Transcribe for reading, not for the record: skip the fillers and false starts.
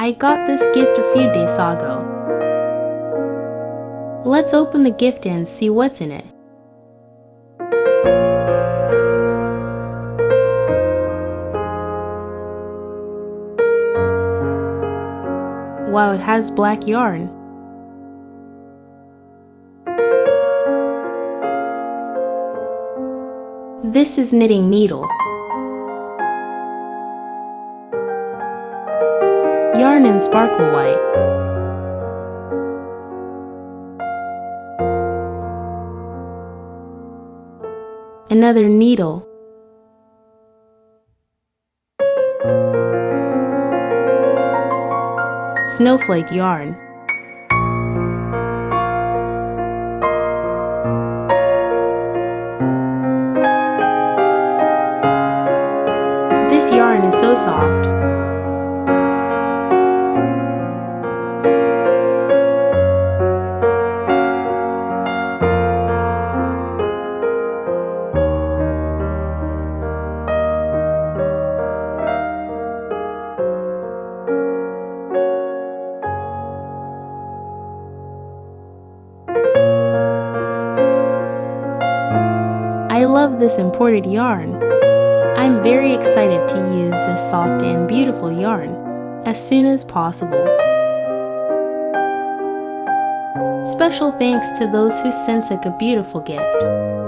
I got this gift a few days ago. Let's open the gift and see what's in it. Wow, it has black yarn. This is knitting needle. Yarn and sparkle white. Another needle. Snowflake yarn. This yarn is so soft. I love this imported yarn. I'm very excited to use this soft and beautiful yarn as soon as possible. Special thanks to those who sent such a beautiful gift.